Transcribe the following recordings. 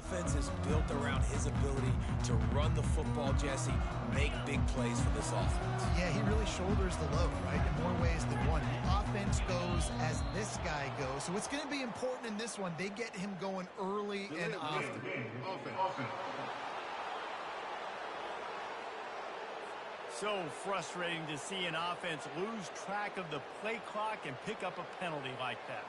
offense is built around his ability to run the football, Jesse, make big plays for this offense. Yeah, he really shoulders the load, right, in more ways than one. The offense goes as this guy goes. So it's going to be important in this one. They get him going early and often. So frustrating to see an offense lose track of the play clock and pick up a penalty like that.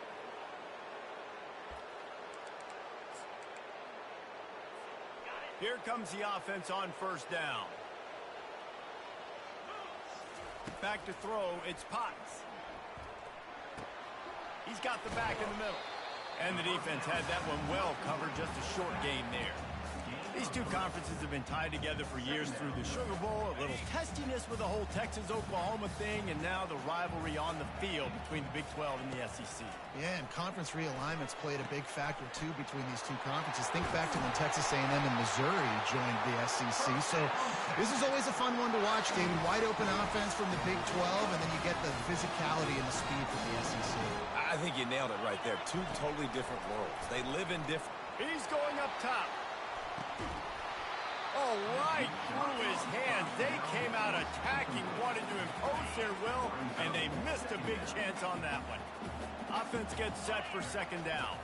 Here comes the offense on first down. Back to throw, it's Potts. He's got the back in the middle. And the defense had that one well covered, just a short gain there. These two conferences have been tied together for years through the Sugar Bowl, a little testiness with the whole Texas-Oklahoma thing, and now the rivalry on the field between the Big 12 and the SEC. Yeah, and conference realignments played a big factor, too, between these two conferences. Think back to when Texas A&M and Missouri joined the SEC. So this is always a fun one to watch, David. Wide-open offense from the Big 12, and then you get the physicality and the speed from the SEC. I think you nailed it right there. Two totally different worlds. They live in different... He's going up top. Oh, right through his hands. They came out attacking, wanted to impose their will, and they missed a big chance on that one. Offense gets set for second down.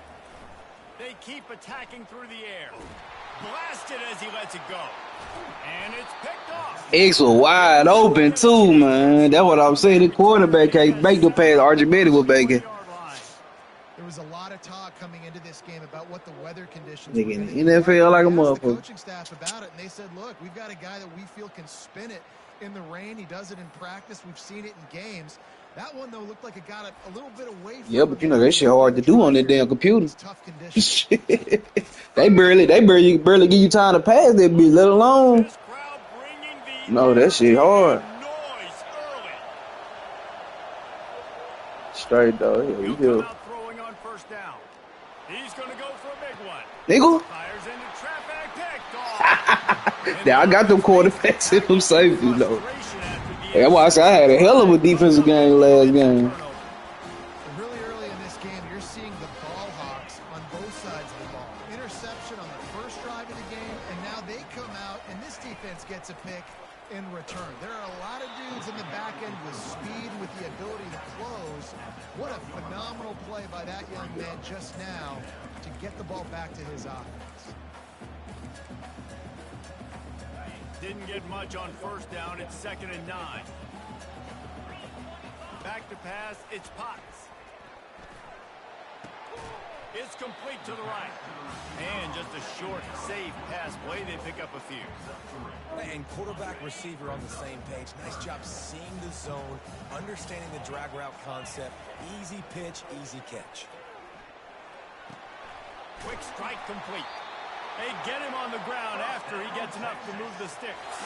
They keep attacking through the air. Blasted as he lets it go. And it's picked off. X was wide open, too, man. That's what I'm saying. The quarterback can't make the pass. Archibald was making. There was a lot of talk coming into this game about what the weather conditions Nigga in the NFL like a motherfucker. The coaching staff about it, and they said, look, we've got a guy that we feel can spin it in the rain. He does it in practice. We've seen it in games. That one, though, looked like it got a little bit away from but you know, that shit hard to do on that damn computer. Tough conditions. they barely give you time to pass that bitch, let alone. No, that shit hard. Straight, though. Yeah, you do. He's going to go for a big one. Nigga? Fires into traffic, picked off. Yeah, I got them quarterbacks in them safeties, though. That's why I said I had a hell of a defensive game last game. Really early in this game, you're seeing the ball hawks on both sides of the ball. Interception on the first drive of the game, and now they come out, and this defense gets a pick in return. There are a lot of dudes in the back end with speed, with the ability to close. What a phenomenal play by that young man just now to get the ball back to his offense. Didn't get much on first down. It's 2nd and 9. Back to pass. It's Potts. It's complete to the right. And just a short, safe pass play. They pick up a few. And quarterback receiver on the same page. Nice job seeing the zone, understanding the drag route concept. Easy pitch, easy catch. Quick strike complete. They get him on the ground after he gets enough to move the sticks.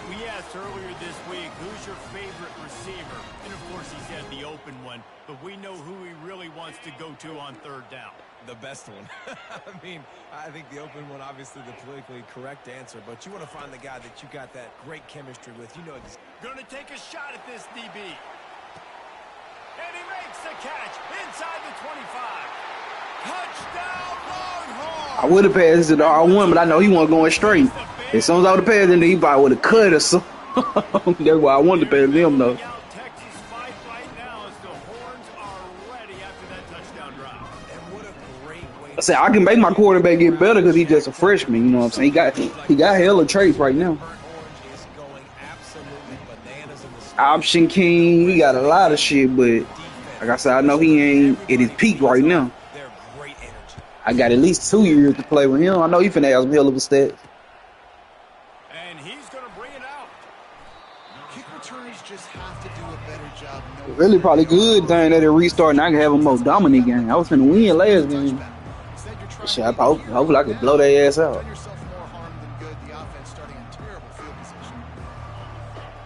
We asked earlier this week, who's your favorite receiver? And, of course, he said the open one, but we know who he really wants to go to on third down. The best one. I mean, I think the open one, obviously the politically correct answer, but you want to find the guy that you got that great chemistry with. You know, going to take a shot at this DB. And he makes the catch inside the 25. Touchdown, Longhorns! I would have passed it to R1, but I know he wasn't going straight. As soon as I would have passed it, he probably would have cut or something. That's why I wanted to pass him, though. Texas fight right now as the Horns are ready after that touchdown drive. And what a great way I said I can make my quarterback get better because he's just a freshman. You know what I'm saying? He got hella traits right now. Option king, he got a lot of shit, but like I said, I know he ain't at his peak right now. I got at least 2 years to play with him. I know he finna have some hell of a stats. And he's gonna bring it out. Kick returners just have to do a better job. Really probably good thing that it restart and I can have a more dominant game. I was finna win last game. Shit, hopefully I can blow their ass out.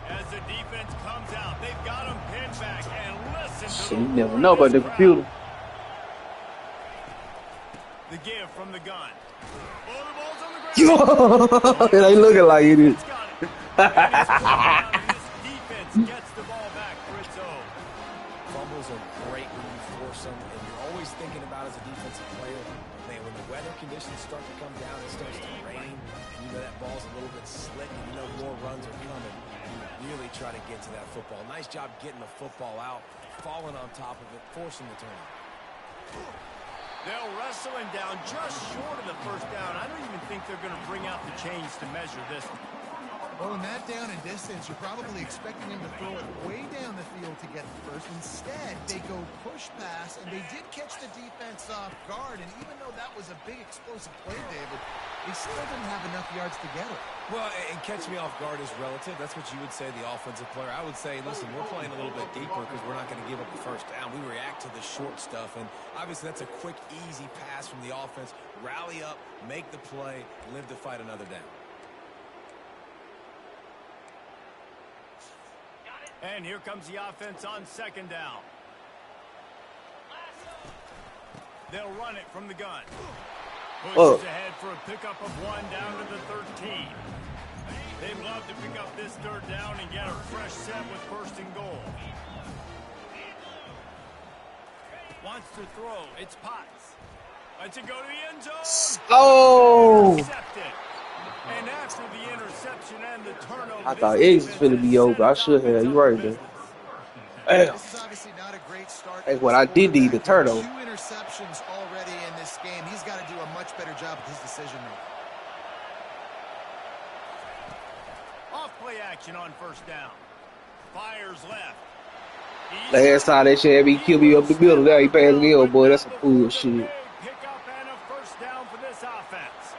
As the defense comes out, they've got him pinned back and listen to Shit, you never know about the computer. The give from the gun. Oh, the ball's on the ground. It ain't looking like it is. This defense gets the ball back for its own. Fumbles are great when you force them, and you're always thinking about as a defensive player, man, when the weather conditions start to come down, it starts to rain, and you know that ball's a little bit slick, and you know more runs are coming, you really try to get to that football. Nice job getting the football out, falling on top of it, forcing the turnover. They'll wrestle him down just short of the first down. I don't even think they're going to bring out the chains to measure this one. Well, in that down and distance, you're probably expecting him to throw it way down the field to get the first. Instead, they go push pass, and they did catch the defense off guard. And even though that was a big explosive play, David, they still didn't have enough yards to get it. Well, and catch me off guard is relative. That's what you would say, the offensive player. I would say, listen, we're playing a little bit deeper because we're not going to give up the first down. We react to the short stuff, and obviously that's a quick, easy pass from the offense. Rally up, make the play, live to fight another down. And here comes the offense on second down. They'll run it from the gun. Pushes ahead for a pickup of 1 down to the 13. They'd love to pick up this third down and get a fresh set with first and goal. Wants to throw. It's Potts. Lets it go to the end zone. Oh! Intercepted. And after the interception and the turnover, I thought it was going to be over. I should have. You right there. Damn. This is obviously not a great start. That's what I did need, the turnover. 2 interceptions already in this game. He's got to do a much better job with his decision making. Off play action on first down. Fires left. Last time that shit had me kill me up the middle. Now he passed me up, boy. That's some bullshit. Pick up and a first down for this offense.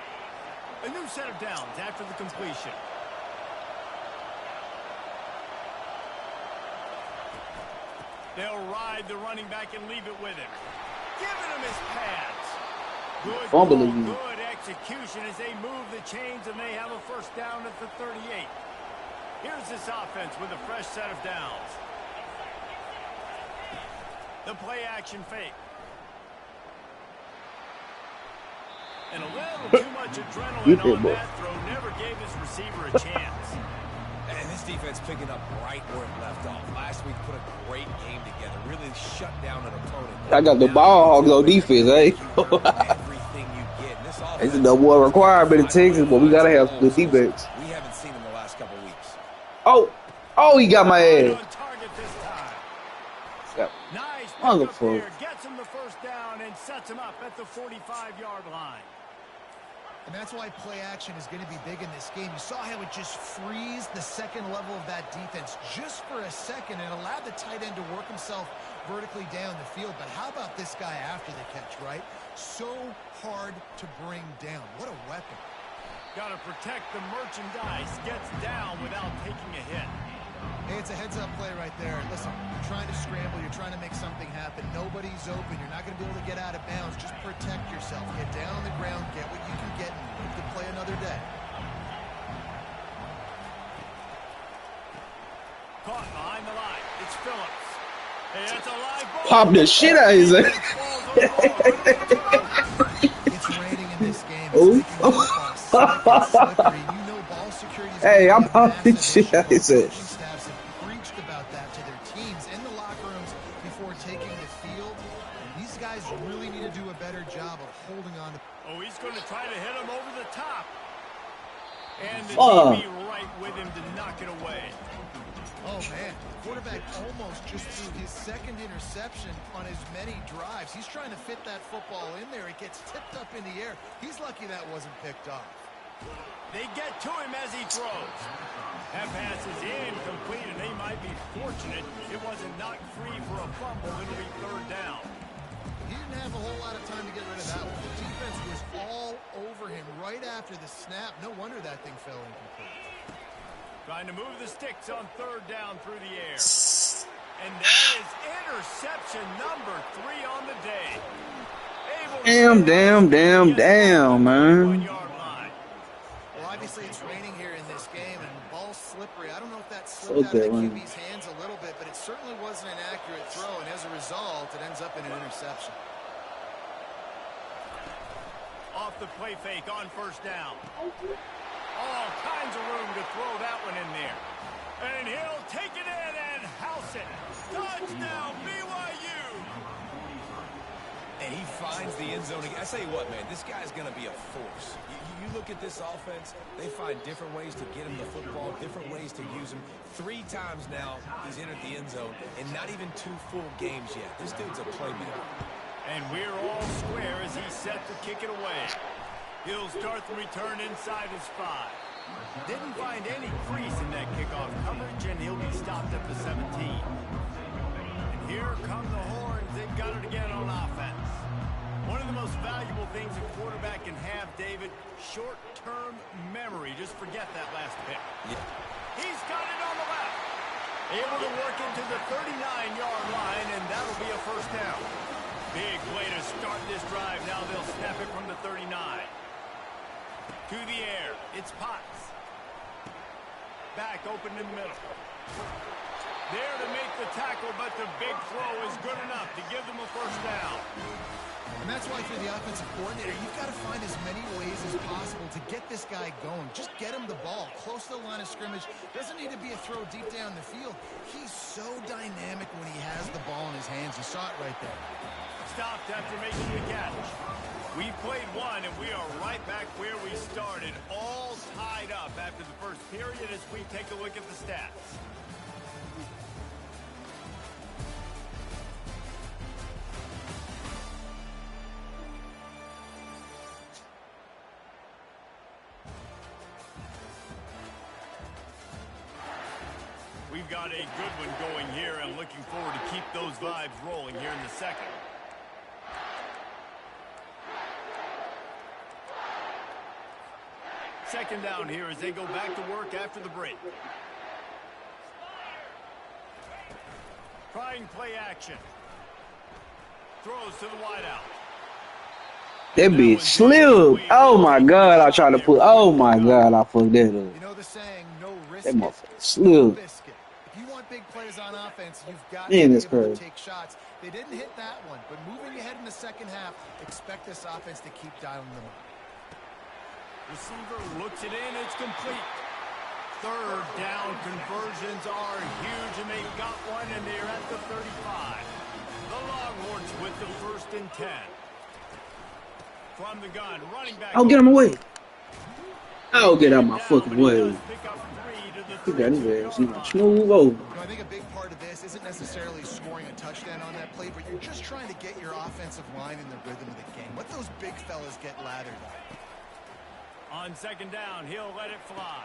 A new set of downs after the completion. They'll ride the running back and leave it with him. Giving him his pads. Good ball, good execution as they move the chains and they have a first down at the 38. Here's this offense with a fresh set of downs. The play action fake. And a little too much adrenaline on that throw never gave his receiver a chance. And this defense picking up right where it left off. Last week put a great game together. Really shut down an opponent. I got the ball hogs on defense, eh? Everything you get. And this offense, it's no more requirement in Texas, but we got to have the defense. We haven't seen in the last couple of weeks. Oh, he got my ass. On target this time. Yep. Nice Wonderful. pick up here. Gets him the first down and sets him up at the 45-yard line. And that's why play action is going to be big in this game. You saw how it just frees the second level of that defense just for a second and allowed the tight end to work himself vertically down the field. But how about this guy after the catch, right? So hard to bring down. What a weapon. Got to protect the merchandise. Gets down without taking a hit. Hey, it's a heads-up play right there. Listen, you're trying to scramble. You're trying to make something happen. Nobody's open. You're not going to be able to get out of bounds. Just protect yourself. Get down on the ground. Get what you can get and live to play another day. Caught behind the line. It's Phillips. Hey, that's a live ball. Pop the shit out of his ass. It's raining in this game. Hey, I'm popping shit out of his ass. Staffs have preached about that to their teams in the locker rooms before taking the field. And these guys really need to do a better job of holding on to. Oh, he's going to try to hit him over the top. And the DB right with him to knock it away. Oh, man. Quarterback almost just threw his second interception on as many drives. He's trying to fit that football in there. It gets tipped up in the air. He's lucky that wasn't picked off. They get to him as he throws. That pass is incomplete, and they might be fortunate it wasn't knocked free for a fumble. It'll be third down. He didn't have a whole lot of time to get rid of that one. The defense was all over him right after the snap. No wonder that thing fell incomplete. Trying to move the sticks on third down through the air. And that is interception number 3 on the day. Damn, man. Well, obviously it's raining here in this game, and the ball's slippery. I don't know if that slipped out of the QB's hands a little bit, but it certainly wasn't an accurate throw, and as a result, it ends up in an interception. Off the play fake on first down. All kinds of room to throw that one in there. And he'll take it in and house it. Touchdown, BYU! And he finds the end zone. I tell you what, man, this guy's going to be a force. You look at this offense, they find different ways to get him the football, different ways to use him. 3 times now he's entered the end zone, and not even 2 full games yet. This dude's a playmaker. And we're all square as he's set to kick it away. He'll start the return inside his 5. Didn't find any crease in that kickoff coverage, and he'll be stopped at the 17. And here come the horns. They've got it again on offense. One of the most valuable things a quarterback can have, David, short-term memory. Just forget that last pick. Yeah. He's got it on the left. Able to work it to the 39-yard line, and that'll be a first down. Big way to start this drive. Now they'll snap it from the 39. To the air. It's Potts. Back open in the middle. There to make the tackle, but the big throw is good enough to give them a first down. And that's why, if you're the offensive coordinator, you've got to find as many ways as possible to get this guy going. Just get him the ball close to the line of scrimmage. Doesn't need to be a throw deep down the field. He's so dynamic when he has the ball in his hands. You saw it right there. Stopped after making the catch. We played one, and we are right back where we started, all tied up after the first period as we take a look at the stats. We've got a good one going here, and looking forward to keep those vibes rolling here in the second. Second down here as they go back to work after the break. Trying play action. Throws to the wideout. That bitch slipped. Oh my god, I tried to put. Oh my god, I fucked that up. You know the saying, no risk. That motherfucker slipped. If you want big plays on offense, you've got Man, to that's be able crazy. to take shots. They didn't hit that one, but moving ahead in the second half, expect this offense to keep dialing them up. Receiver looks it in. It's complete. Third down conversions are huge, and they got one, and they're at the 35. The Longhorns with the 1st and 10. From the gun, running back. I'll get him away. I'll get out my fucking way. He got his ass now. Smooth over. I think a big part of this isn't necessarily scoring a touchdown on that play, but you're just trying to get your offensive line in the rhythm of the game. Let those big fellas get lathered up. On second down, he'll let it fly.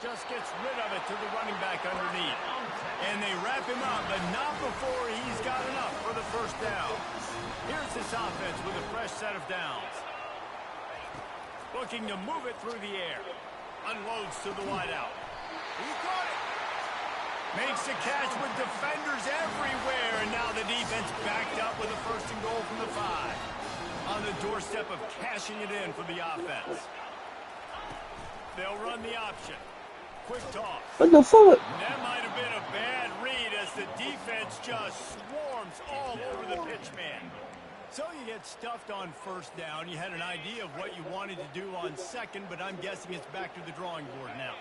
Just gets rid of it to the running back underneath. And they wrap him up, but not before he's got enough for the first down. Here's this offense with a fresh set of downs. Looking to move it through the air. Unloads to the wideout. He caught it. Makes the catch with defenders everywhere. And now the defense backed up with a 1st and goal from the 5. On the doorstep of cashing it in for the offense. They'll run the option. Quick toss. What the fuck? That might have been a bad read as the defense just swarms all over the pitch man. So you get stuffed on first down. You had an idea of what you wanted to do on second, but I'm guessing it's back to the drawing board now.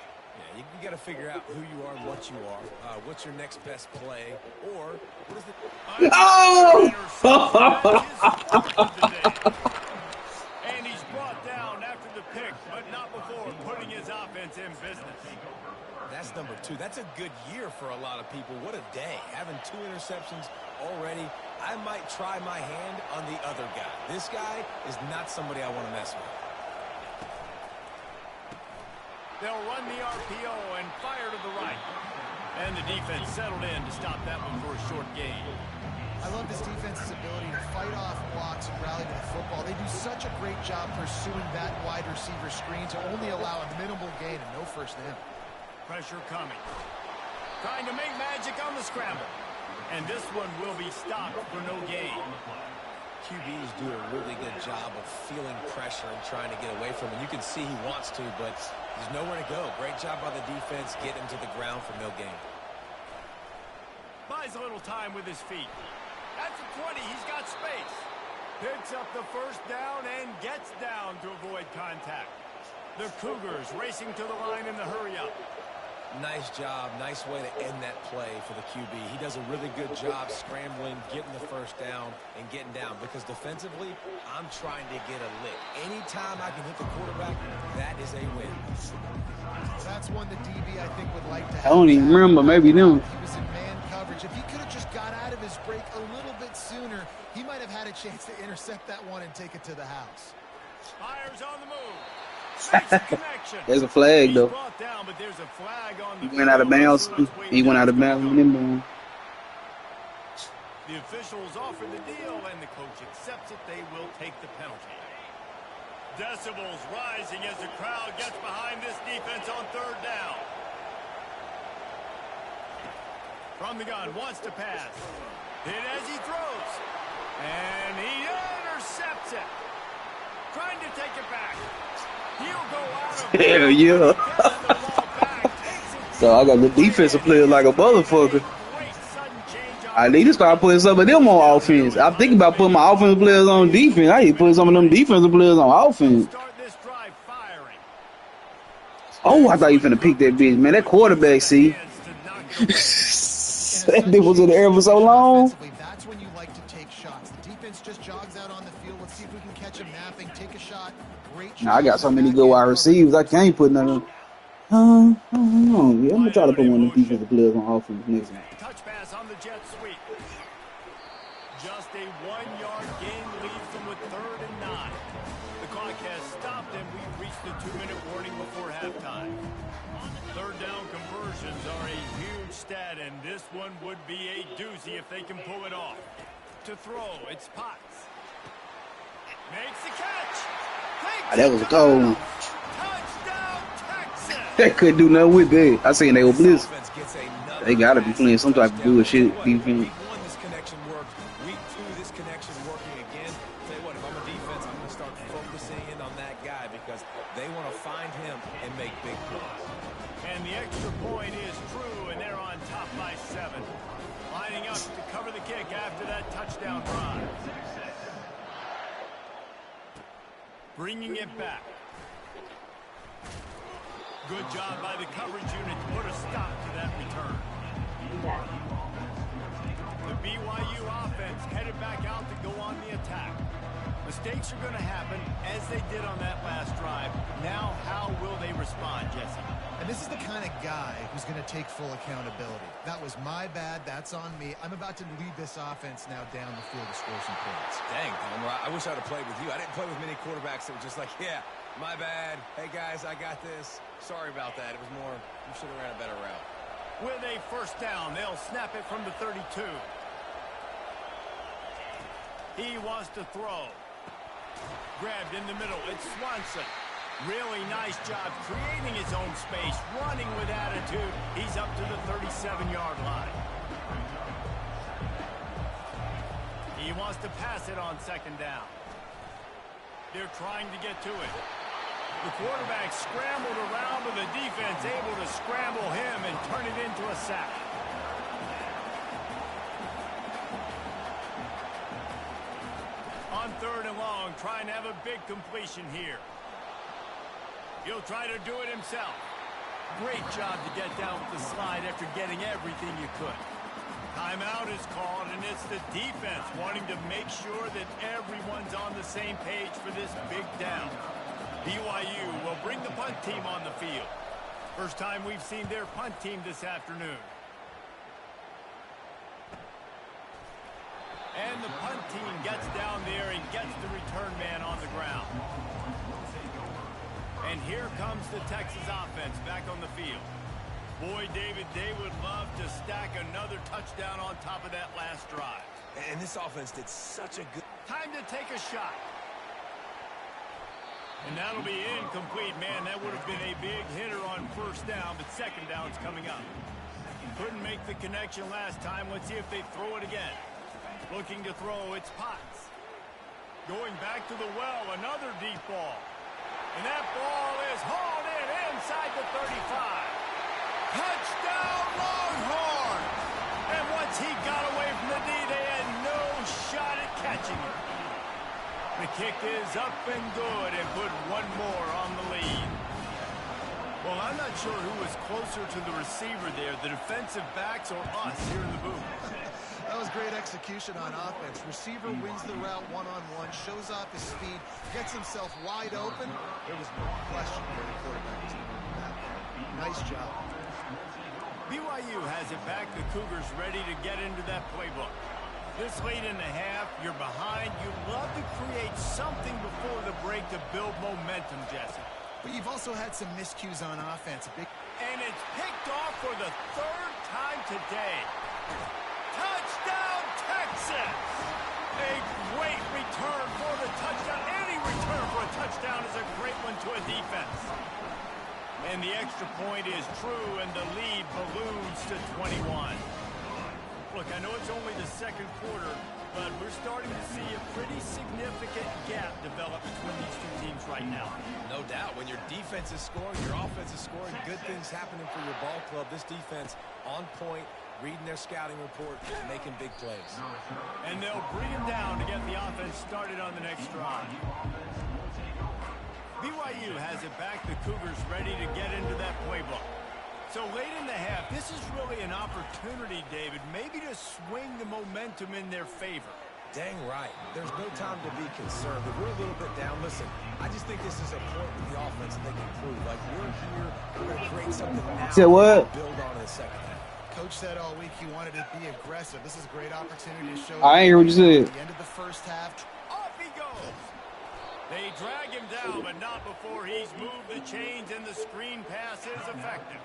Yeah, you got to figure out who you are and what you are. What's your next best play? Or what is the... Oh! And he's brought down after the pick, but not before putting his offense in business. That's number 2. That's a good year for a lot of people. What a day. Having 2 interceptions already. I might try my hand on the other guy. This guy is not somebody I want to mess with. They'll run the RPO and fire to the right. And the defense settled in to stop that one for a short gain. I love this defense's ability to fight off blocks and rally to the football. They do such a great job pursuing that wide receiver screen to only allow a minimal gain and no first down. Pressure coming. Trying to make magic on the scramble. And this one will be stopped for no gain. QBs do a really good job of feeling pressure and trying to get away from him. You can see he wants to, but there's nowhere to go. Great job by the defense, getting him to the ground for no gain. Buys a little time with his feet. At the 20, he's got space. Picks up the first down and gets down to avoid contact. The Cougars racing to the line in the hurry-up. Nice job. Nice way to end that play for the QB. He does a really good job scrambling, getting the first down, and getting down. Because defensively, I'm trying to get a lick. Anytime I can hit the quarterback, that is a win. That's one the DB, I think, would like to have. I don't even remember. Maybe them. He was in man coverage. If he could have just got out of his break a little bit sooner, he might have had a chance to intercept that one and take it to the house. Fires on the move. Connection. There's a flag, though. Down, but there's a flag on He went out of bounds. He went out of bounds. The officials offer the deal, and the coach accepts it. They will take the penalty. Decibels rising as the crowd gets behind this defense on third down. From the gun, wants to pass. Hit as he throws. And he intercepts it. Trying to take it back. He'll go out of Hell yeah. So I got the defensive players like a motherfucker. I need to start putting some of them on offense. I'm thinking about putting my offensive players on defense. I need to put some of them defensive players on offense. Oh, I thought you finna pick that bitch, man. That quarterback, see. That bitch was in the air for so long. That's when you like to take shots. The defense just jogs out on the field. Let's see if we can catch him napping, take a shot. Nah, I got so many good wide receivers. I can't put none of them. Yeah, I'm gonna try to put one of the defensive players on offense next time. Touch pass on the jet sweep. Just a 1-yard gain leaves them with 3rd and 9. The clock has stopped, and we've reached the 2-minute warning before halftime. Third down conversions are a huge stat, and this one would be a doozy if they can pull it off. To throw, it's Potts. Makes the catch. That was a goal. Touchdown, Texas. They couldn't do nothing with that. I seen they were blitz. They gotta be playing some type of bullshit defense. Week 1, this connection worked. Week 2, this connection working again. Tell you what, if I'm a defense, I'm going to start focusing in on that guy because they want to find him and make big plays. And the extra point is true, and they're on top by 7. Lining up to cover the kick after that touchdown drive. Bringing it back. Good job by the coverage unit to put a stop to that return. The BYU offense headed back out to go on the attack. Mistakes are going to happen as they did on that last drive. Now, how will they respond, Jesse? And this is the kind of guy who's going to take full accountability. That was my bad. That's on me. I'm about to lead this offense now down the field to score some points. Dang, Palmer, I wish I would have played with you. I didn't play with many quarterbacks that were just like, yeah, my bad. Hey, guys, I got this. Sorry about that. It was more, you should have ran a better route. With a first down, they'll snap it from the 32. He wants to throw. Grabbed in the middle. It's Swanson. Really nice job creating his own space, running with attitude. He's up to the 37-yard line. He wants to pass it on 2nd down. They're trying to get to it. The quarterback scrambled around, but the defense able to scramble him and turn it into a sack. On 3rd and long, trying to have a big completion here. He'll try to do it himself. Great job to get down with the slide after getting everything you could. Timeout is called, and it's the defense wanting to make sure that everyone's on the same page for this big down. BYU will bring the punt team on the field. First time we've seen their punt team this afternoon. And the punt team gets down there and gets the return man on the ground. And here comes the Texas offense back on the field. Boy, David, they would love to stack another touchdown on top of that last drive. And this offense did such a good... Time to take a shot. And that'll be incomplete. Man, that would have been a big hitter on 1st down, but 2nd down's coming up. Couldn't make the connection last time. Let's see if they throw it again. Looking to throw, it's Potts. Going back to the well, another deep ball. And that ball is hauled in inside the 35. Touchdown, Longhorns! And once he got away from the D, they had no shot at catching it. The kick is up and good and put one more on the lead. Well, I'm not sure who was closer to the receiver there, the defensive backs or us here in the booth. That was great execution on offense. Receiver wins the route one-on-one, shows off his speed, gets himself wide open. There was no question where the quarterback was going with that. Nice job. BYU has it back. The Cougars ready to get into that playbook. This late in the half, you're behind. You love to create something before the break to build momentum, Jesse. But you've also had some miscues on offense. And it's picked off for the third time today. Touchdown, Texas! A great return for the touchdown. Any return for a touchdown is a great one to a defense. And the extra point is true, and the lead balloons to 21. Look, I know it's only the second quarter, but we're starting to see a pretty significant gap develop between these two teams right now. No doubt. When your defense is scoring, your offense is scoring, good things happening for your ball club. This defense on point, reading their scouting report, making big plays. And they'll bring him down to get the offense started on the next drive. BYU has it back. The Cougars ready to get into that playbook. So late in the half, this is really an opportunity, David, maybe to swing the momentum in their favor. Dang right. There's no time to be concerned. If we're a little bit down, listen, I just think this is a point with the offense that they can prove. Like, we're here, we're going to create something now. Say what? Build on in the second half. Coach said all week he wanted to be aggressive. This is a great opportunity to show. I ain't hear what you said. At the end of the first half. Off he goes. They drag him down, but not before he's moved the chains and the screen pass is effective.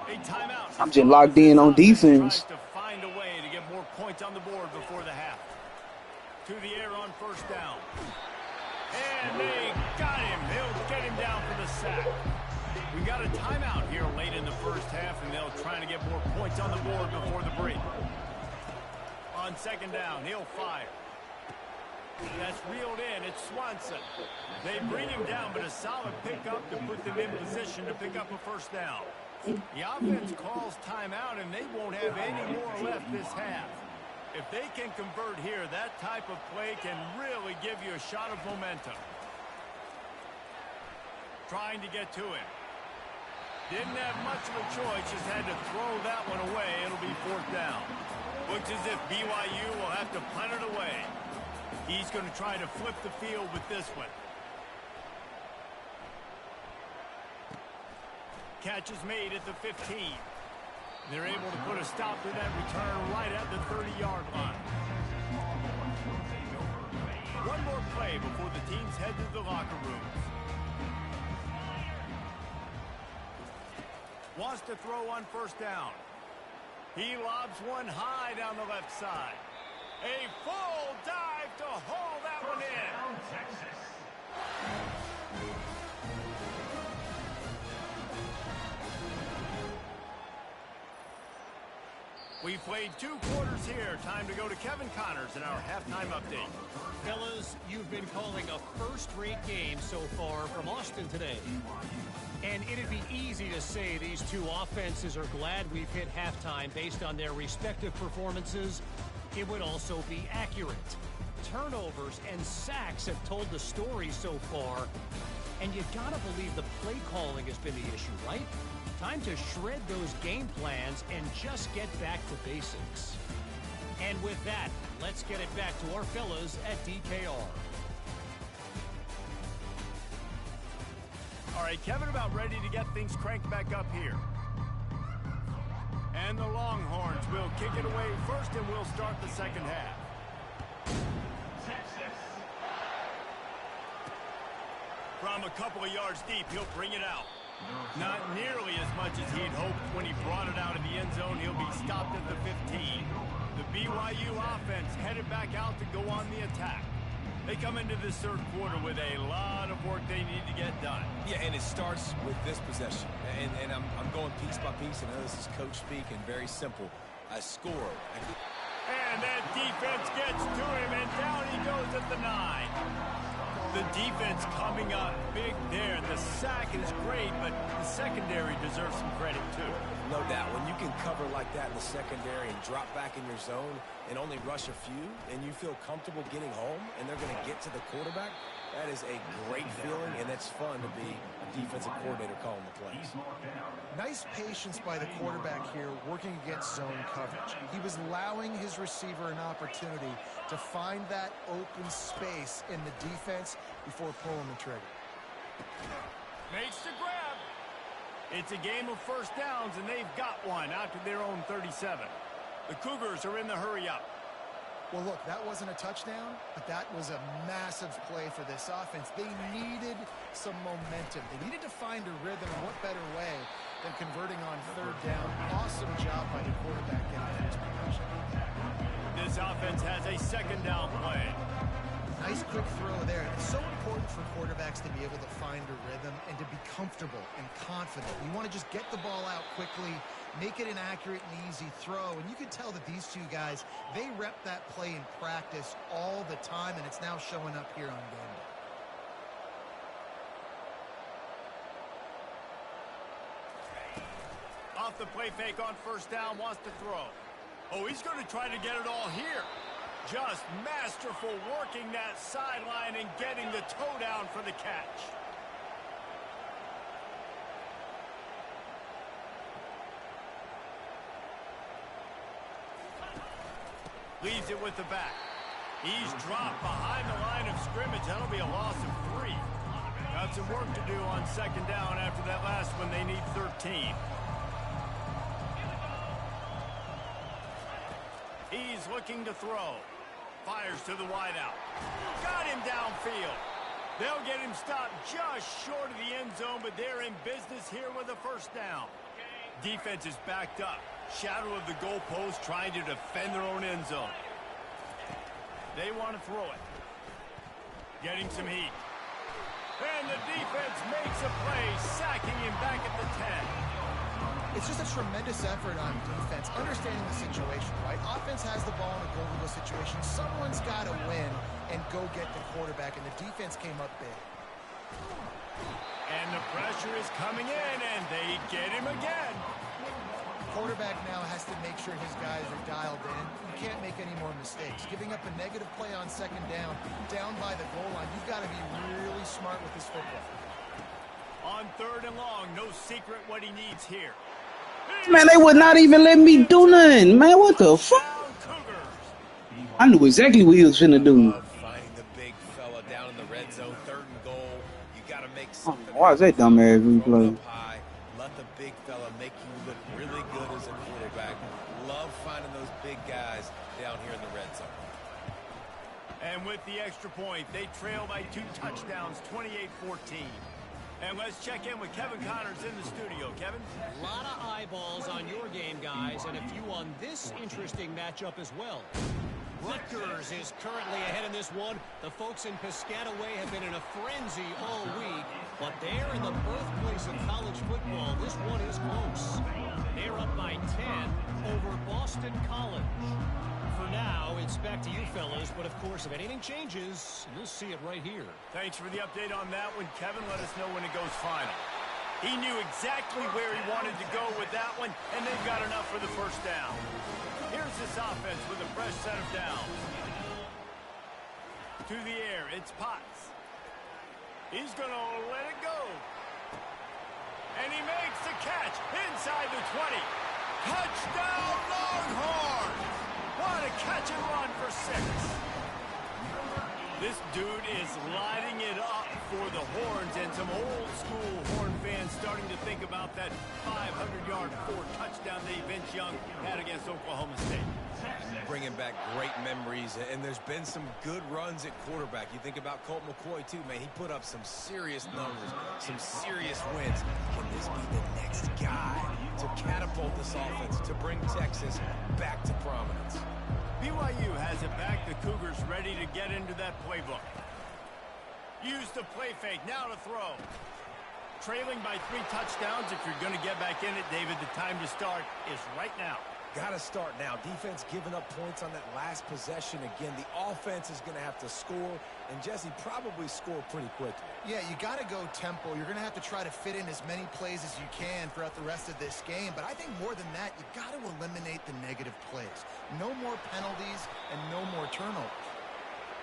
A timeout. I'm just locked in on defense. Tries to find a way to get more points on the board before the half. To the air on first down. And they got him. They'll get him down for the sack. We got a timeout here late in the first half, and they'll try to get more points on the board before the break. On second down, he'll fire. That's reeled in. It's Swanson. They bring him down, but a solid pickup to put them in position to pick up a first down. The offense calls timeout, and they won't have any more left this half. If they can convert here, that type of play can really give you a shot of momentum. Trying to get to him. Didn't have much of a choice, just had to throw that one away. It'll be fourth down. Looks as if BYU will have to punt it away. He's going to try to flip the field with this one. Catch is made at the 15. They're able to put a stop to that return right at the 30-yard line. One more play before the teams head to the locker rooms. Wants to throw on first down. He lobs one high down the left side. A full dive to haul that one in. Texas. We played 2 quarters here. Time to go to Kevin Connors in our halftime update. Fellas, you've been calling a first-rate game so far from Austin today. And it'd be easy to say these two offenses are glad we've hit halftime based on their respective performances. It would also be accurate. Turnovers and sacks have told the story so far. And you gotta believe the play calling has been the issue, right? Time to shred those game plans and just get back to basics. And with that, let's get it back to our fellas at DKR. All right, Kevin, about ready to get things cranked back up here. And the Longhorns will kick it away first, and we'll start the second half. Texas. From a couple of yards deep, he'll bring it out. Not nearly as much as he'd hoped when he brought it out of the end zone. He'll be stopped at the 15. The BYU offense headed back out to go on the attack. They come into this third quarter with a lot of work they need to get done. Yeah, and it starts with this possession. And I'm going piece by piece. I know this is coach speak and very simple. I score. And that defense gets to him, and down he goes at the 9. The defense coming up big there, and The sack is great, but the secondary deserves some credit, too. No doubt. When you can cover like that in the secondary and drop back in your zone and only rush a few, and you feel comfortable getting home, and they're going to get to the quarterback, that is a great feeling, and it's fun to be a defensive coordinator calling the plays. Nice patience by the quarterback here working against zone coverage. He was allowing his receiver an opportunity to find that open space in the defense before pulling the trigger. Makes the grab. It's a game of first downs, and they've got one out to their own 37. The Cougars are in the hurry-up. Well, look, that wasn't a touchdown, but that was a massive play for this offense. They needed some momentum. They needed to find a rhythm, and what better way than converting on third down. Awesome job by the quarterback getting that execution. This offense has a second down play. Nice quick throw there. It's so important for quarterbacks to be able to find a rhythm and to be comfortable and confident. You want to just get the ball out quickly, make it an accurate and easy throw. And you can tell that these two guys, they rep that play in practice all the time, and it's now showing up here on game day. Off the play fake on first down, wants to throw. Oh, he's going to try to get it all here. Just masterful working that sideline and getting the toe down for the catch. Leaves it with the back. He's dropped behind the line of scrimmage. That'll be a loss of 3. Got some work to do on second down after that last one. They need 13. He's looking to throw. Fires to the wideout. Got him downfield. They'll get him stopped just short of the end zone, but they're in business here with a first down. Defense is backed up. Shadow of the goalpost trying to defend their own end zone. They want to throw it. Getting some heat. And the defense makes a play, sacking him back at the 10. It's just a tremendous effort on defense, understanding the situation, right? Offense has the ball in a goal-to-go situation. Someone's got to win and go get the quarterback, and the defense came up big. And the pressure is coming in, and they get him again. Quarterback now has to make sure his guys are dialed in. You can't make any more mistakes. Giving up a negative play on second down by the goal line, you've got to be really smart with this football. On third and long, no secret what he needs here. Man, they would not even let me do nothing. Man, what the fuck? I knew exactly what he was finna do. Finding the big fella down in the red zone, third and goal. You got to make something. Why is that dumbass replay? High. Let the big fella make you look really good as a quarterback. Love finding those big guys down here in the red zone. And with the extra point, they trail by 2 touchdowns, 28-14. And let's check in with Kevin Connors in the studio. Kevin? A lot of eyeballs on your game, guys, and a few on this interesting matchup as well. Rutgers is currently ahead in this one. The folks in Piscataway have been in a frenzy all week, but they're in the birthplace of college football. This one is close. They're up by 10 over Boston College. For now, it's back to you fellas, but of course, if anything changes, you'll see it right here. Thanks for the update on that one, Kevin. Let us know when it goes final. He knew exactly where he wanted to go with that one, and they've got enough for the first down. Here's this offense with a fresh set of downs. To the air, it's Potts. He's going to let it go. And he makes the catch inside the 20. Touchdown, Longhorns! What a catch and run for 6. This dude is lighting it up for the Horns, and some old-school Horn fans starting to think about that 500-yard 4-touchdown that Vince Young had against Oklahoma State. Bringing back great memories, and there's been some good runs at quarterback. You think about Colt McCoy, too, man. He put up some serious numbers, some serious wins. Can this be the next guy to catapult this offense, to bring Texas back to prominence? BYU has it back. The Cougars ready to get into that playbook. Use the play fake. Now to throw. Trailing by 3 touchdowns. If you're going to get back in it, David, the time to start is right now. Got to start now. Defense giving up points on that last possession. Again, the offense is going to have to score, and Jesse probably score pretty quickly. Yeah, you got to go tempo. You're going to have to try to fit in as many plays as you can throughout the rest of this game. But I think more than that, you got to eliminate the negative plays. No more penalties and no more turnovers.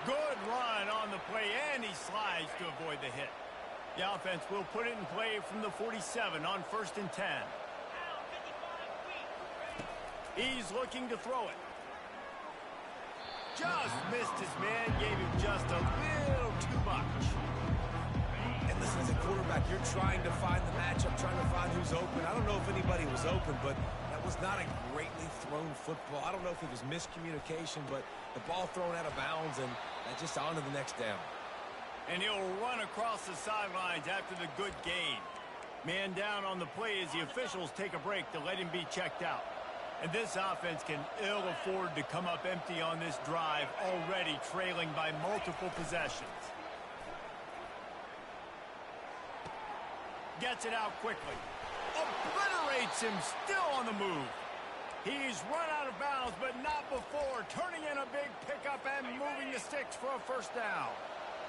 Good run on the play, and he slides to avoid the hit. The offense will put it in play from the 47 on 1st and 10. He's looking to throw it. Just missed his man, gave him just a little too much. And listen, as a quarterback, you're trying to find the matchup, trying to find who's open. I don't know if anybody was open, but that was not a greatly thrown football. I don't know if it was miscommunication, but the ball thrown out of bounds, and just on to the next down. And he'll run across the sidelines after the good gain. Man down on the play as the officials take a break to let him be checked out. And this offense can ill afford to come up empty on this drive, already trailing by multiple possessions. Gets it out quickly. Obliterates him, still on the move. He's run out of bounds, but not before turning in a big pickup and moving the sticks for a 1st down.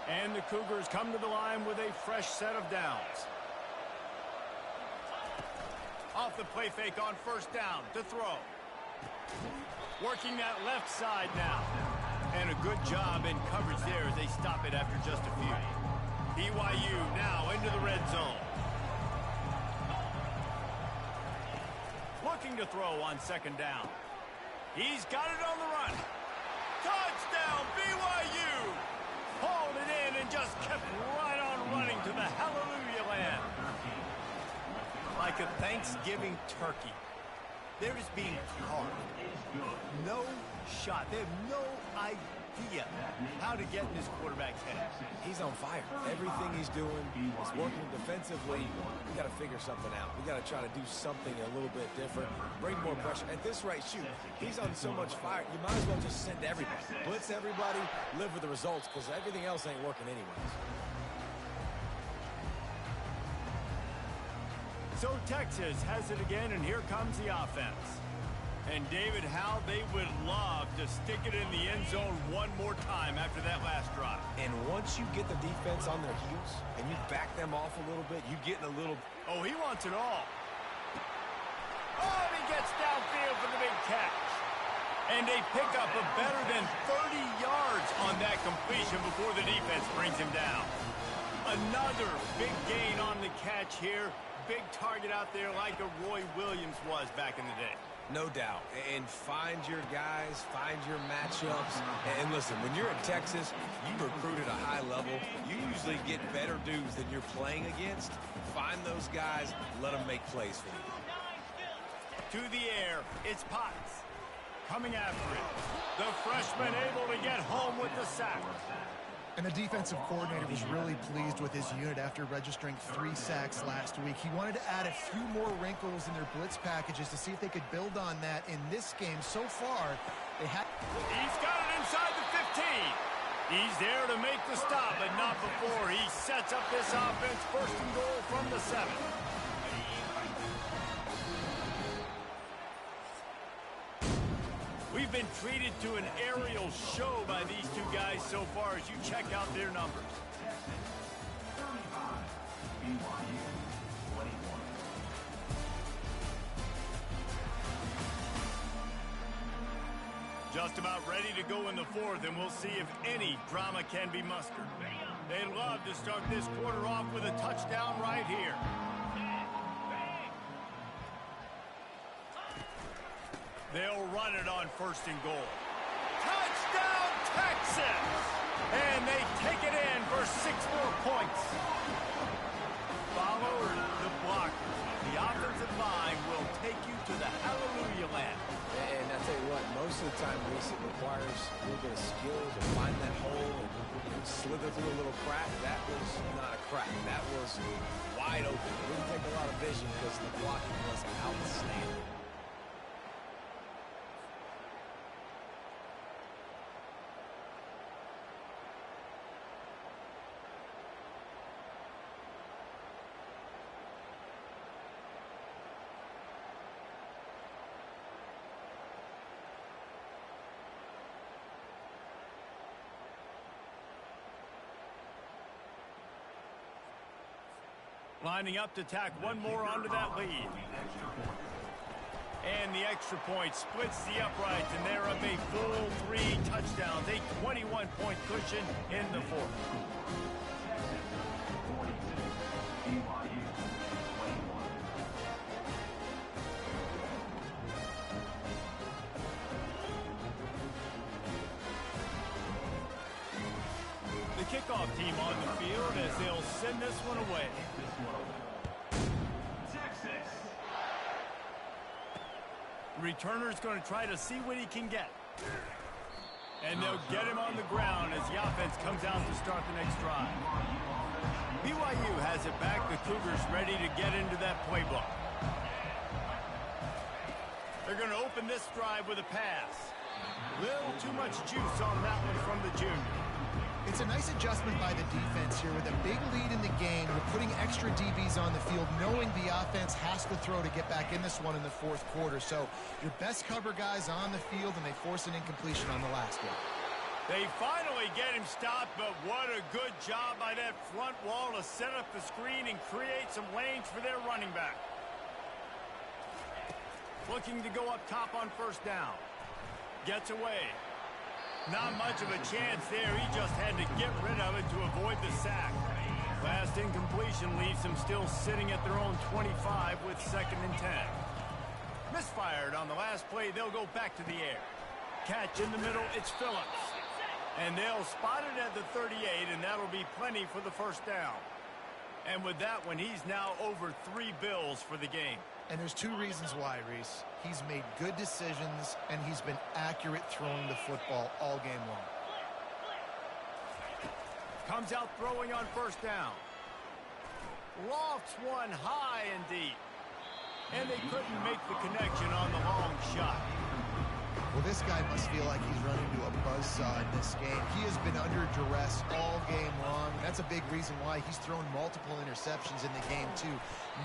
And the Cougars come to the line with a fresh set of downs. Off the play fake on 1st down to throw. Working that left side now. And a good job in coverage there as they stop it after just a few. BYU now into the red zone. Looking to throw on 2nd down. He's got it on the run. Touchdown, BYU! Hauled it in and just kept right on running to the hallelujah land. Like a Thanksgiving turkey. They're just being carved. No shot. They have no idea how to get in this quarterback's head. He's on fire. Everything he's doing is working defensively. We got to figure something out. We got to try to do something a little bit different. Bring more pressure. At this rate, shoot, he's on so much fire. You might as well just send everybody. Blitz everybody, live with the results, because everything else ain't working anyways. So Texas has it again, and here comes the offense. And David, how they would love to stick it in the end zone one more time after that last drive. And once you get the defense on their heels and you back them off a little bit, you get in a little... Oh, he wants it all. Oh, and he gets downfield for the big catch. And they pick up a better than 30 yards on that completion before the defense brings him down. Another big gain on the catch here. Big target out there like a Roy Williams was back in the day. No doubt. And find your guys, find your matchups. And listen, when you're at Texas, you recruit at a high level. You usually get better dudes than you're playing against. Find those guys, let them make plays for you. To the air, it's Potts. Coming after it. The freshman able to get home with the sack. And the defensive coordinator was really pleased with his unit after registering 3 sacks last week. He wanted to add a few more wrinkles in their blitz packages to see if they could build on that in this game. So far, they have... He's got it inside the 15. He's there to make the stop, but not before he sets up this offense 1st and goal from the 7. We've been treated to an aerial show by these two guys so far as you check out their numbers. Just about ready to go in the 4th, and we'll see if any drama can be mustered. They'd love to start this quarter off with a touchdown right here. They'll run it on 1st and goal. Touchdown, Texas! And they take it in for 6 more points. Follow the blockers. The offensive line will take you to the hallelujah land. And I tell you what, most of the time, Reese, it requires a little bit of skill to find that hole and slither through a little crack. That was not a crack. That was wide open. It didn't take a lot of vision because the blocking was outstanding. Lining up to tack one more onto that lead. And the extra point splits the uprights, and they're up a full 3 touchdowns, a 21-point cushion in the fourth. The kickoff team on the field as they'll send this one away. Returner's going to try to see what he can get. And they'll get him on the ground as the offense comes out to start the next drive. BYU has it back. The Cougars ready to get into that playbook. They're going to open this drive with a pass. Little too much juice on that one from the junior. It's a nice adjustment by the defense here with a big lead in the game. We're putting extra DBs on the field, knowing the offense has to throw to get back in this one in the fourth quarter. So your best cover guys on the field, and they force an incompletion on the last one. They finally get him stopped, but what a good job by that front wall to set up the screen and create some lanes for their running back. Looking to go up top on first down. Gets away. Not much of a chance there. He just had to get rid of it to avoid the sack. Last incompletion leaves them still sitting at their own 25 with 2nd and 10. Misfired on the last play. They'll go back to the air. Catch in the middle. It's Phillips. And they'll spot it at the 38, and that'll be plenty for the first down. And with that one, he's now over 3 bills for the game. And there's 2 reasons why, Reese. He's made good decisions, and he's been accurate throwing the football all game long. Comes out throwing on first down. Lofts one high and deep. And they couldn't make the connection on the long shot. Well, this guy must feel like he's running into a buzzsaw in this game. He has been under duress all game long. That's a big reason why he's thrown multiple interceptions in the game, too.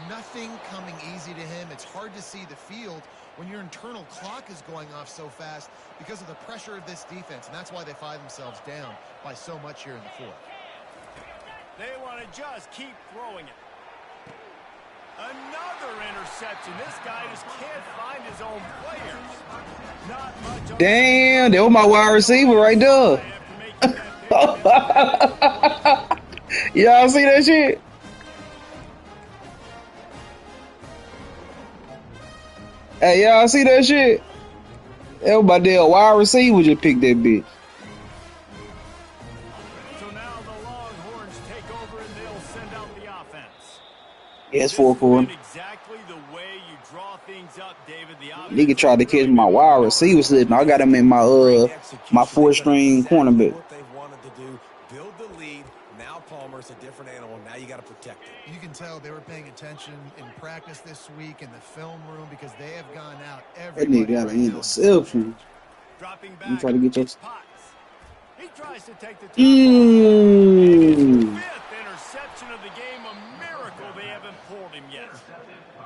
Nothing coming easy to him. It's hard to see the field when your internal clock is going off so fast because of the pressure of this defense, and that's why they find themselves down by so much here in the fourth. They want to just keep throwing it. Another interception. This guy just can't find his own players. Not much. Damn, that was my wide receiver right there. Y'all see that shit? Hey, y'all see that shit? That was my damn wide receiver just picked that bitch. So now the Longhorns take over and they'll send out the offense. Yes, 4-4. Exactly the way you draw things up, David. The Nigga tried to catch my wide receiver slipping. I got him in my 4th-string cornerback. What they wanted to do, build the lead. Now Palmer's a different animal. Now you got to protect it. You can tell they were paying attention in practice this week in the film room because they have gone out every. That nigga got an interception. Dropping back. You try to get your. He tries to take the 5th interception of the game. A miracle they haven't pulled him yet.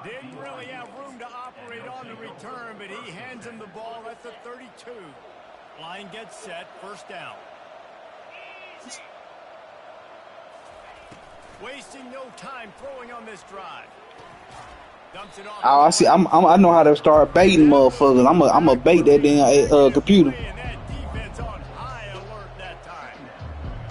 Didn't really have room to operate on the return, but he hands him the ball at the 32. Line gets set. First down. Wasting no time throwing on this drive. Dumps it off. Oh, I see. I know how to start baiting motherfuckers. I'm a bait that damn computer. And that defense on high alert that time.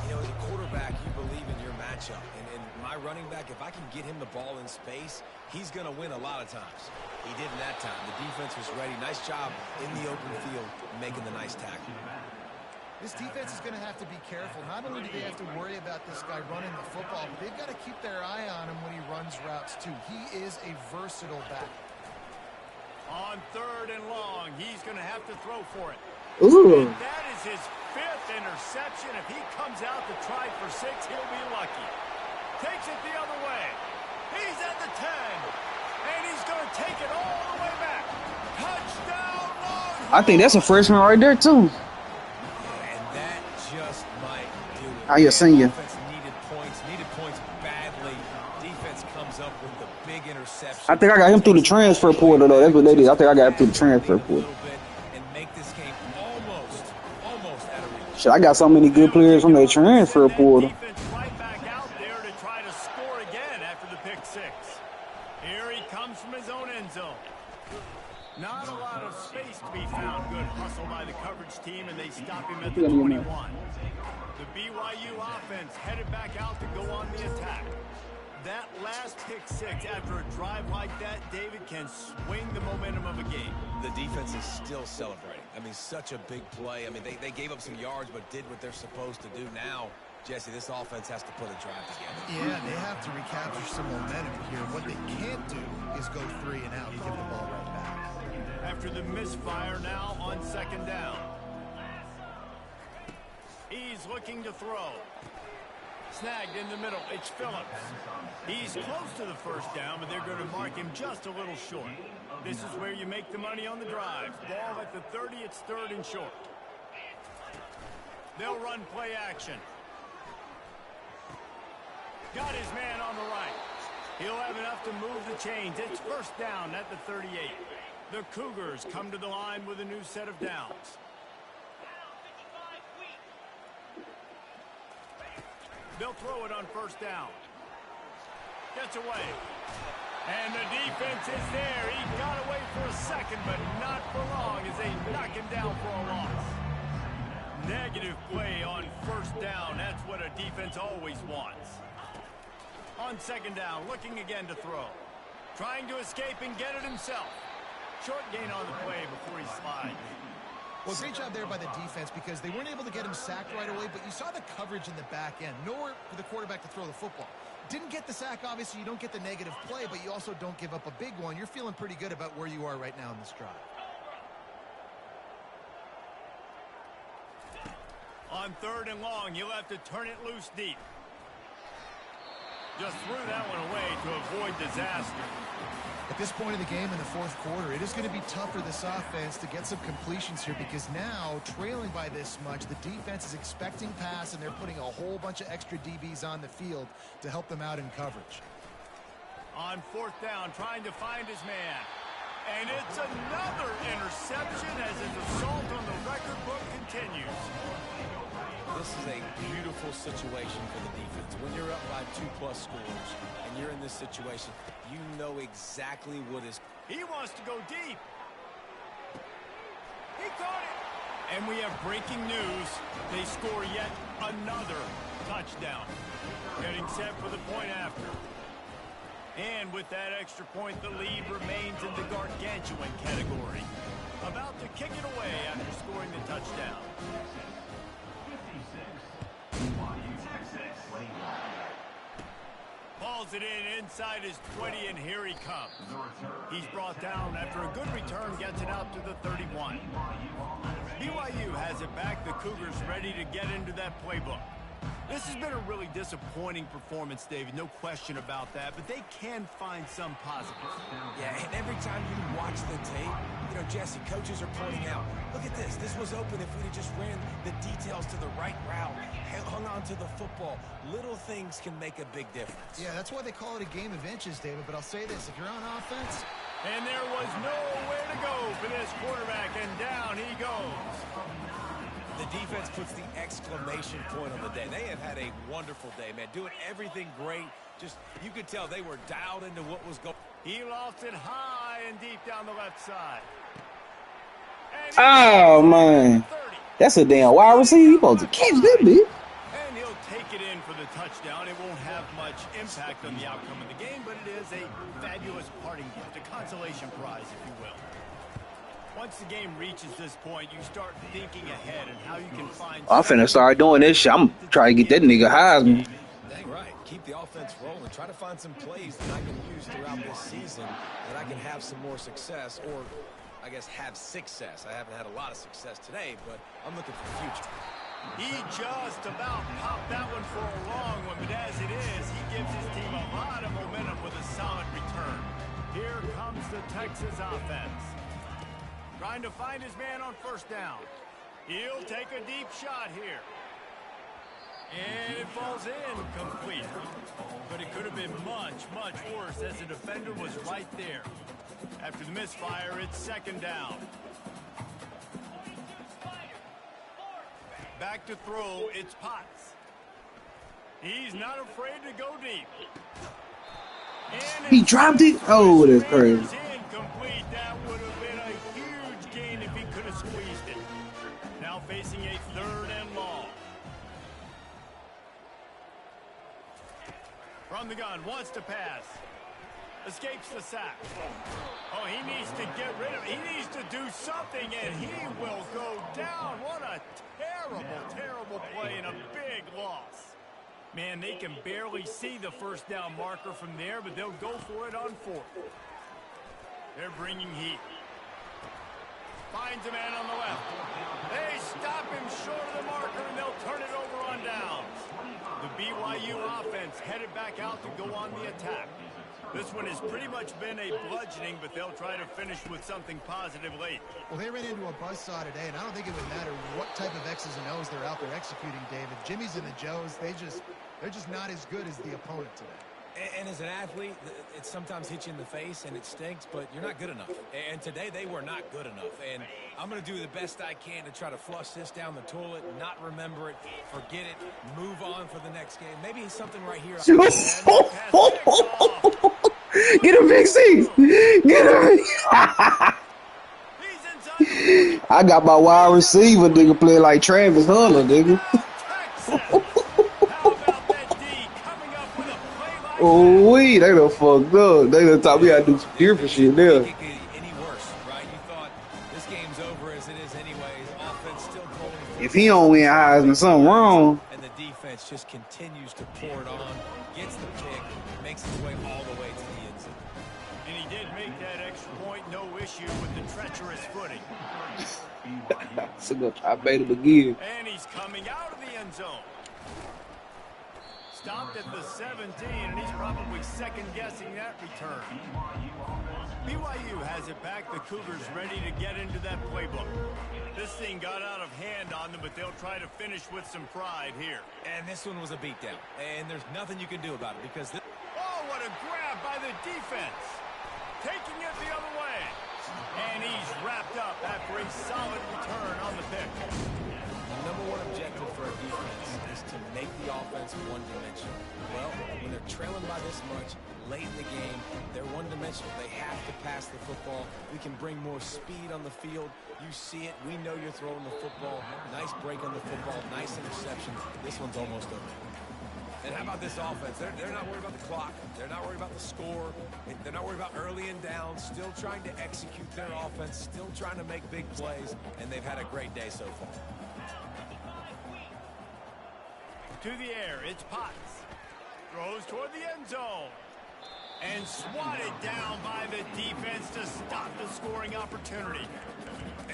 You know, as a quarterback, you believe in your matchup. And my running back, if I can get him the ball in space, he's going to win a lot of times. He did in that time. The defense was ready. Nice job in the open field making the nice tackle. This defense is going to have to be careful. Not only do they have to worry about this guy running the football, but they've got to keep their eye on him when he runs routes, too. He is a versatile back. On 3rd and long, he's going to have to throw for it. Ooh. And that is his 5th interception. If he comes out to try for 6, he'll be lucky. Takes it the other way. He's at the 10. And he's going to take it all the way back. Touchdown, Longhorns! I think that's a freshman right there too. How you senior? Needed points badly. Defense comes up with the big interception. I think I got him through the transfer portal though. That's what they did. I think I got him through the transfer portal. And make this game almost out of reach. Shit, I got so many good players from that transfer portal. Right back out there to try to score again after the pick six. Here he comes from his own end zone. Not a lot of space to be found. Good hustle by the coverage team, and they stop him at the 21. The BYU offense headed back out to go on the attack. That last pick six after a drive like that, David, can swing the momentum of a game. The defense is still celebrating. I mean, such a big play. I mean, they gave up some yards but did what they're supposed to do. Now, Jesse, this offense has to put a drive together. Yeah, they have to recapture some momentum here. What they can't do is go 3 and out and give the ball right back. After the misfire, now on second down. He's looking to throw. Snagged in the middle. It's Phillips. He's close to the first down, but they're going to mark him just a little short. This is where you make the money on the drive. Ball at the 30. It's 3rd and short. They'll run play action. Got his man on the right. He'll have enough to move the chains. It's first down at the 38. The Cougars come to the line with a new set of downs. They'll throw it on first down. Gets away. And the defense is there. He got away for a second, but not for long as they knock him down for a loss. Negative play on first down. That's what a defense always wants. On second down, looking again to throw. Trying to escape and get it himself. Short gain on the play before he slides. Well, great job there by the defense because they weren't able to get him sacked right away, but you saw the coverage in the back end. Nowhere for the quarterback to throw the football. Didn't get the sack, obviously. You don't get the negative play, but you also don't give up a big one. You're feeling pretty good about where you are right now in this drive. On 3rd and long, you'll have to turn it loose deep. Just threw that one away to avoid disaster. At this point in the game in the 4th quarter, it is going to be tough for this offense to get some completions here because now, trailing by this much, the defense is expecting pass and they're putting a whole bunch of extra DBs on the field to help them out in coverage. On 4th down, trying to find his man. And it's another interception as his assault on the record book continues. This is a beautiful situation for the defense. When you're up by 2+ scores and you're in this situation, you know exactly what is. He wants to go deep. He caught it. And we have breaking news. They score yet another touchdown. Getting set for the point after. And with that extra point, the lead remains in the gargantuan category. About to kick it away after scoring the touchdown. Hauls it in inside his 20, and here he comes. He's brought down after a good return, gets it out to the 31. BYU has it back. The Cougars ready to get into that playbook. This has been a really disappointing performance, David. No question about that, but they can find some positives. Yeah, and every time you watch the tape, you know, Jesse, coaches are pointing out, look at this. This was open if we just ran the details to the right route, hung on to the football. Little things can make a big difference. Yeah, that's why they call it a game of inches, David. But I'll say this, if you're on offense. And there was nowhere to go for this quarterback, and down he goes. The defense puts the exclamation point on the day. They have had a wonderful day, man. Doing everything great. Just, you could tell they were dialed into what was going. He lofts it high and deep down the left side. Oh, man. That's a damn wide receiver. You supposed to catch that, bitch. And he'll take it in for the touchdown. It won't have much impact on the outcome of the game, but it is a fabulous parting gift, a consolation prize, if you will. Once the game reaches this point, you start thinking ahead and how you can find. I'm finna start doing this shit. I'm trying to get that nigga Heisman. Dang right. Keep the offense rolling. Try to find some plays that I can use throughout this season that I can have some more success, or I guess have success. I haven't had a lot of success today, but I'm looking for the future. He just about popped that one for a long one, but as it is, he gives his team a lot of momentum with a solid return. Here comes the Texas offense. Trying to find his man on first down. He'll take a deep shot here. And it falls in complete. But it could have been much, much worse as the defender was right there. After the misfire, it's second down. Back to throw, it's Potts. He's not afraid to go deep. He dropped it? Oh, that's crazy. Incomplete. That would have been a huge gain if he could have squeezed it. Now facing a 3rd and long. From the gun, wants to pass. Escapes the sack. Oh, he needs to get rid of it. He needs to do something, and he will go down. What a terrible, terrible play and a big loss. Man, they can barely see the first down marker from there, but they'll go for it on 4th. They're bringing heat. Finds a man on the left. They stop him short of the marker, and they'll turn it over on downs. The BYU offense headed back out to go on the attack. This one has pretty much been a bludgeoning, but they'll try to finish with something positive late. Well, they ran into a buzzsaw today, and I don't think it would matter what type of X's and O's they're out there executing, David. Jimmy's and the Joes, they're just not as good as the opponent today. And as an athlete, it sometimes hits you in the face and it stinks, but you're not good enough. And today they were not good enough. And I'm going to do the best I can to try to flush this down the toilet, not remember it, forget it, move on for the next game. Maybe something right here. Get a big C. Get a I got my wide receiver, nigga, playing like Travis Hunter, nigga. Oh, they done fucked up. They done taught me how to do some different shit there. Any worse, right? You thought this game's over as it is anyways. Offense still going. If he don't win Heisman, something wrong. And the defense just continues to pour it on, gets the pick, makes its way all the way to the end zone. And he did make that extra point, no issue with the treacherous footing. So I made him again. And he's coming out of the end zone. Stopped at the 17, and he's probably second-guessing that return. BYU has it back. The Cougars ready to get into that playbook. This thing got out of hand on them, but they'll try to finish with some pride here. And this one was a beatdown. And there's nothing you can do about it because... Oh, what a grab by the defense. Taking it the other way. And he's wrapped up after a solid return on the pick. The number one objective for a defense is to make the offense one-dimensional. Well, when they're trailing by this much late in the game, they're one-dimensional. They have to pass the football. We can bring more speed on the field. You see it. We know you're throwing the football. Nice break on the football. Nice interception. This one's almost over. And how about this offense? They're not worried about the clock. They're not worried about the score. They're not worried about early and down. Still trying to execute their offense. Still trying to make big plays. And they've had a great day so far. To the air, it's Potts. Throws toward the end zone. And swatted down by the defense to stop the scoring opportunity.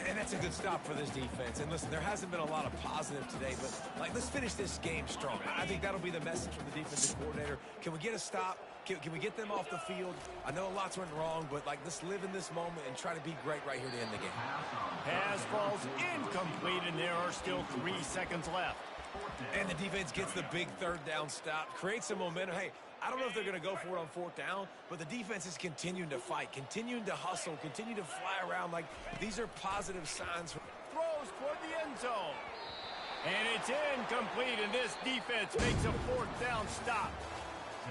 And that's a good stop for this defense. And listen, there hasn't been a lot of positive today, but let's finish this game strong. I think that'll be the message from the defensive coordinator. Can we get a stop? Can we get them off the field? I know lots went wrong, but let's live in this moment and try to be great right here to end the game. Pass falls incomplete, and there are still 3 seconds left. And the defense gets the big 3rd down stop, creates some momentum. Hey, I don't know if they're going to go for it on 4th down, but the defense is continuing to fight, continuing to hustle, continue to fly around. These are positive signs. Throws toward the end zone. And it's incomplete, and this defense makes a 4th down stop.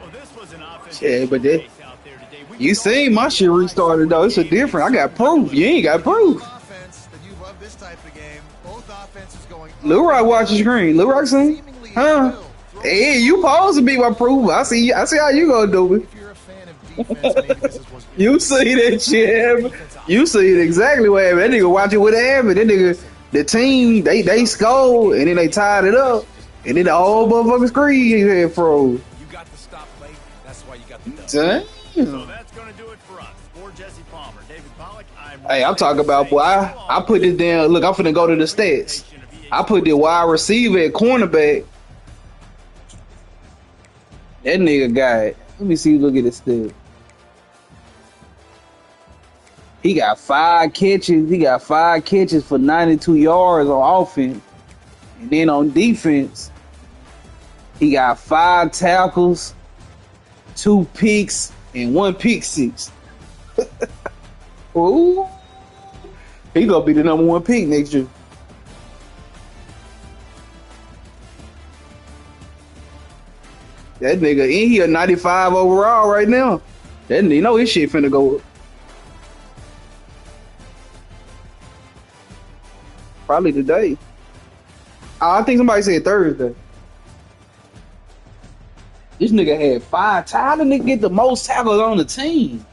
Well, this was an offense. Yeah, but you seen my shit restarted, though. It's a different. I got proof. You ain't got proof. Offense that you love this type of game. Both offenses going. Lil Rock watch the screen. Lil Rock seen? Huh? Hey, you supposed to be my proof. I see how you gonna do it. If you're a fan of defense, maybe this is what you see that shit happen. You see it exactly what happened. That nigga watch it with happened. That nigga, the team, they scored and then they tied it up. And then the whole motherfucking screen had froze. You got the stop late. That's why you got the dub. Damn. So that's going to do it for us. For Jesse Palmer, David Pollack, I'm talking about, boy, I put this down. Look, I'm finna go to the stats. I put the wide receiver at cornerback. That nigga got, let me see, look at this stat. He got 5 catches. He got 5 catches for 92 yards on offense. And then on defense, he got 5 tackles, 2 picks, and 1 pick six. Ooh. He gonna be the number 1 pick next year. That nigga in here 95 overall right now. Then you know his shit finna go up. Probably today. I think somebody said Thursday. This nigga had 5 tackles. How did nigga get the most tackles on the team?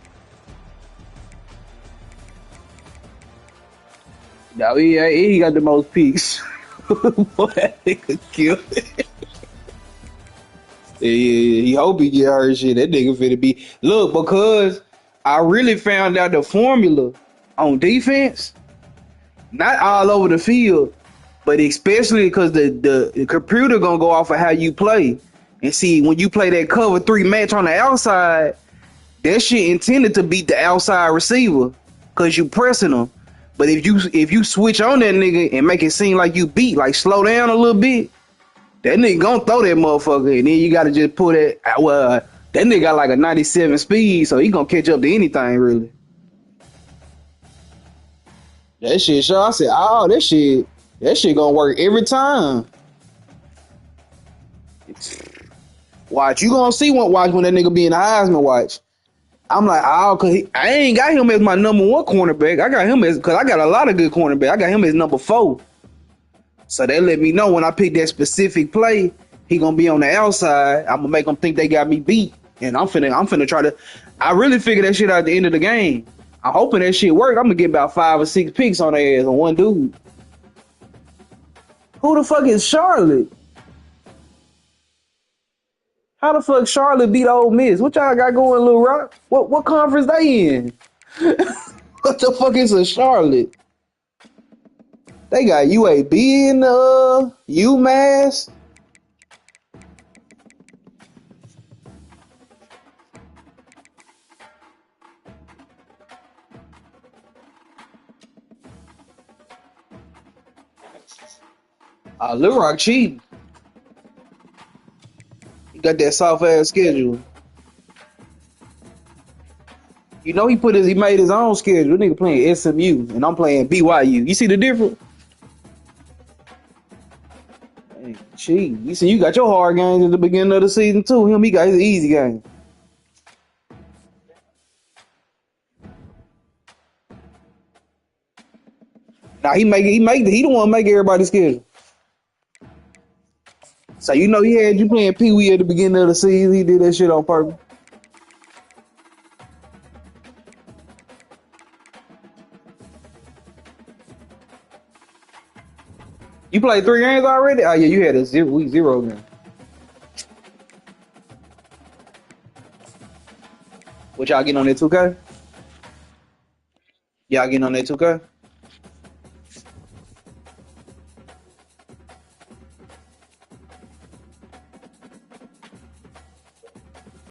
No, he got the most picks. Boy, that nigga killed it. Yeah, he hope he get hurt shit. That nigga finna be... Look, because I really found out the formula on defense. Not all over the field, but especially because the computer gonna go off of how you play. And see, when you play that cover 3 match on the outside, that shit intended to beat the outside receiver because you pressing them. But if you switch on that nigga and make it seem like you beat, like slow down a little bit, that nigga gonna throw that motherfucker. And then you gotta just put it. Well, that nigga got like a 97 speed, so he gonna catch up to anything really. That shit, sure. I said, oh, that shit gonna work every time. Watch, you gonna see when that nigga be in the Heisman watch. I'm like, oh, cause I ain't got him as my number 1 cornerback. I got him cause I got a lot of good cornerbacks. I got him as number 4. So they let me know when I pick that specific play, he gonna be on the outside. I'm gonna make them think they got me beat, and I'm finna try to. I really figured that shit out at the end of the game. I'm hoping that shit work. I'm gonna get about 5 or 6 picks on their ass on one dude. Who the fuck is Charlotte? How the fuck Charlotte beat Ole Miss? What y'all got going, Lil Rock? What conference they in? What the fuck is a Charlotte? They got UAB in UMass. Lil Rock cheating. He got that soft ass schedule. You know he made his own schedule. Nigga playing SMU and I'm playing BYU. You see the difference? Hey, cheat. You see, you got your hard games at the beginning of the season too. He got his easy game. Now he the one make everybody's schedule. So you know he had you playing Pee Wee at the beginning of the season. He did that shit on purpose. You played 3 games already? Oh yeah, you had a week 0 game. What y'all getting on that 2K? Y'all getting on that 2K?